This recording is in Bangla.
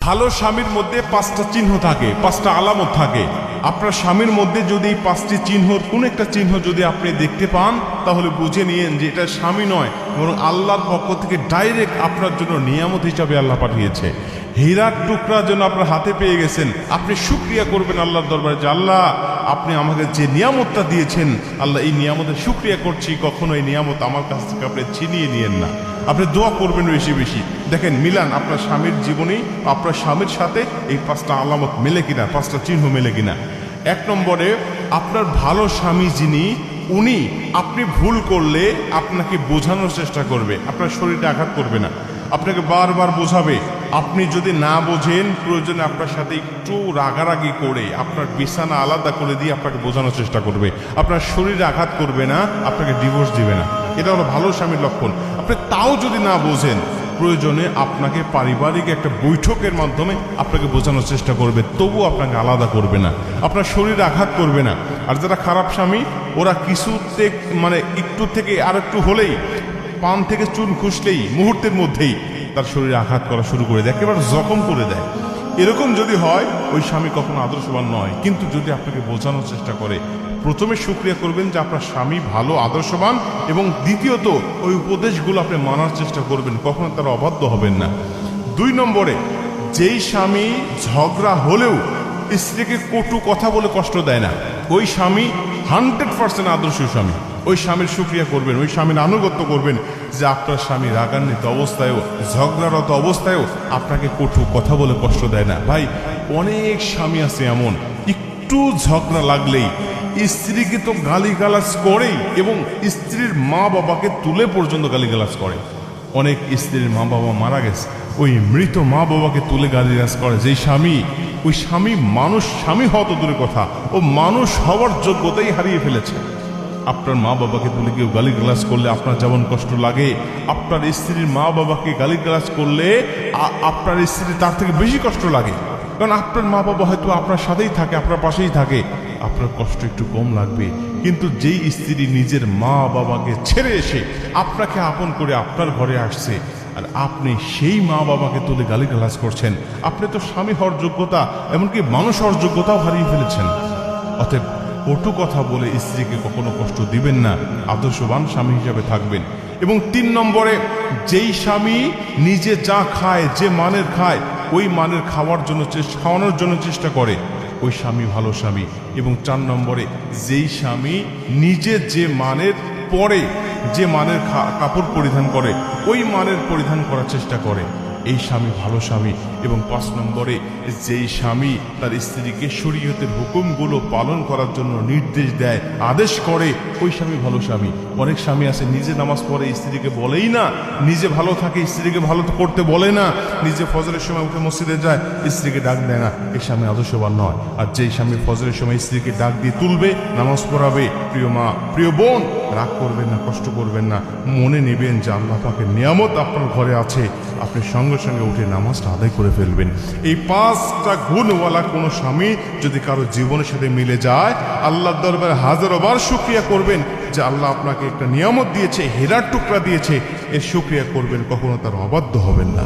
ভালো স্বামীর মধ্যে পাঁচটা চিহ্ন থাকে, পাঁচটা আলামত থাকে। আপনার স্বামীর মধ্যে যদি এই পাঁচটি চিহ্নর কোন একটা চিহ্ন যদি আপনি দেখতে পান, তাহলে বুঝে নিয়েন যে এটা স্বামী নয়, বরং আল্লাহর পক্ষ থেকে ডাইরেক্ট আপনার জন্য নিয়ামত হিসাবে আল্লাহ পাঠিয়েছে। হীরার টুকরা যেন আপনার হাতে পেয়ে গেছেন, আপনি শুকরিয়া করবেন আল্লাহর দরবারে যে আল্লাহ আপনি আমাকে যে নিয়ামতটা দিয়েছেন, আল্লাহ এই নিয়ামতের শুকরিয়া করছি, কখনো এই নিয়ামত আমার কাছ থেকে আপনি ছিনিয়ে নিয়েন না। আপনি দোয়া করবেন বেশি বেশি। দেখেন মিলান আপনার স্বামীর জীবনেই আপনার স্বামীর সাথে এই পাঁচটা আলামত মেলে কিনা, পাঁচটা চিহ্ন মেলে কিনা। এক নম্বরে, আপনার ভালো স্বামী যিনি, উনি আপনি ভুল করলে আপনাকে বোঝানোর চেষ্টা করবে, আপনার শরীরে আঘাত করবে না, আপনাকে বারবার বোঝাবে। আপনি যদি না বোঝেন, প্রয়োজনে আপনার সাথে একটু রাগারাগি করে আপনার বিছানা আলাদা করে দিয়ে আপনাকে বোঝানোর চেষ্টা করবে, আপনার শরীরে আঘাত করবে না, আপনাকে ডিভোর্স দিবে না। এটা হলো ভালো স্বামীর লক্ষণ। আপনি তাও যদি না বোঝেন, প্রয়োজনে আপনাকে পারিবারিক একটা বৈঠকের মাধ্যমে আপনাকে বোঝানোর চেষ্টা করবে, তবু আপনাকে আলাদা করবে না, আপনার শরীরে আঘাত করবে না। আর যারা খারাপ স্বামী, ওরা কিছুতে একটু থেকে আর একটু হলেই, পান থেকে চুন খুঁজলেই মুহূর্তের মধ্যেই তার শরীরে আঘাত করা শুরু করে দেয়, একেবারে জখম করে দেয়। এরকম যদি হয়, ওই স্বামী কখনো আদর্শবান নয়। কিন্তু যদি আপনাকে বোঝানোর চেষ্টা করে, প্রথমে শুকরিয়া করবেন যে আপনার স্বামী ভালো, আদর্শবান, এবং দ্বিতীয়ত ওই উপদেশগুলো আপনি মানার চেষ্টা করবেন, কখনো তারা অবাধ্য হবেন না। 2 নম্বরে, যেই স্বামী ঝগড়া হলেও স্ত্রীকে কটু কথা বলে কষ্ট দেয় না, ওই স্বামী 100% আদর্শ স্বামী। ওই স্বামীর শুকরিয়া করবেন, ওই স্বামীর আনুগত্য করবেন যে আপনার স্বামী রাগান্বিত অবস্থায়ও, ঝগড়ারত অবস্থায়ও আপনাকে কটু কথা বলে কষ্ট দেয় না। ভাই, অনেক স্বামী আছে এমন, একটু ঝগড়া লাগলেই স্ত্রীকে তো গালিগালাজ করেই, এবং স্ত্রীর মা বাবাকে তুলে পর্যন্ত গালিগালাজ করে। অনেক স্ত্রীর মা বাবা মারা গেছে, ওই মৃত মা বাবাকে তুলে গালিগালাজ করে। যেই স্বামী, ওই স্বামী মানুষ, স্বামী হওয়া তো দূরের কথা, ও মানুষ হওয়ার যোগ্যতাই হারিয়ে ফেলেছে। আপনার মা বাবাকে তুলে কেউ গালিগালাজ করলে আপনার যেমন কষ্ট লাগে, আপনার স্ত্রীর মা বাবাকে গালিগালাজ করলে আপনার স্ত্রী তার থেকে বেশি কষ্ট লাগে। কারণ আপনার মা বাবা হয়তো আপনার সাথেই থাকে, আপনার পাশেই থাকে, আপনার কষ্ট একটু কম লাগবে। কিন্তু যেই স্ত্রী নিজের মা বাবাকে ছেড়ে এসে আপনাকে আপন করে আপনার ঘরে আসছে, আর আপনি সেই মা বাবাকে তুলে গালিগালাজ করছেন, আপনি তো স্বামী হওয়ার যোগ্যতা, এমনকি মানুষ হওয়ার যোগ্যতাও হারিয়ে ফেলেছেন। অতএব কটু কথা বলে স্ত্রীকে কখনো কষ্ট দিবেন না, আদর্শবান স্বামী হিসাবে থাকবেন। এবং 3 নম্বরে, যেই স্বামী নিজে যা খায়, যে মানের খায়, ওই মানের খাওয়ানোর জন্য চেষ্টা করে, ওই স্বামী ভালো স্বামী। এবং 4 নম্বরে, যেই স্বামী নিজে যে মানের পরে, যে মানের কাপড় পরিধান করে, ওই মানের পরিধান করার চেষ্টা করে, এই স্বামী ভালো স্বামী। এবং 5 নম্বরে, যেই স্বামী তার স্ত্রীকে শরীয়তের হুকুমগুলো পালন করার জন্য নির্দেশ দেয়, আদেশ করে, ওই স্বামী ভালো স্বামী। অনেক স্বামী আছে নিজে নামাজ পড়ে, স্ত্রীকে বলেই না, নিজে ভালো থাকে, স্ত্রীকে ভালো করতে বলে না, নিজে ফজরের সময় উঠে মসজিদে যায়, স্ত্রীকে ডাক দেয় না। এই স্বামী আদর্শবান নয়। আর যেই স্বামী ফজরের সময় স্ত্রীকে ডাক দিয়ে তুলবে, নামাজ পড়াবে, প্রিয় মা, প্রিয় বোন, রাগ করবেন না, কষ্ট করবেন না, মনে নেবেন যে আল্লাহ পাকের নিয়ামত আপনার ঘরে আছে, আপনি সঙ্গে সঙ্গে উঠে নামাজটা আদায় করে ফেলবেন। এই 5টা গুণওয়ালা কোনো স্বামী যদি কারো জীবনের সাথে মিলে যায়, আল্লাহর দরবারে হাজারবার শুকরিয়া করবেন যে আল্লাহ আপনাকে একটা নিয়ামত দিয়েছে, হীরার টুকরা দিয়েছে, এর শুকরিয়া করবেন, কখনো তার অবাধ্য হবেন না।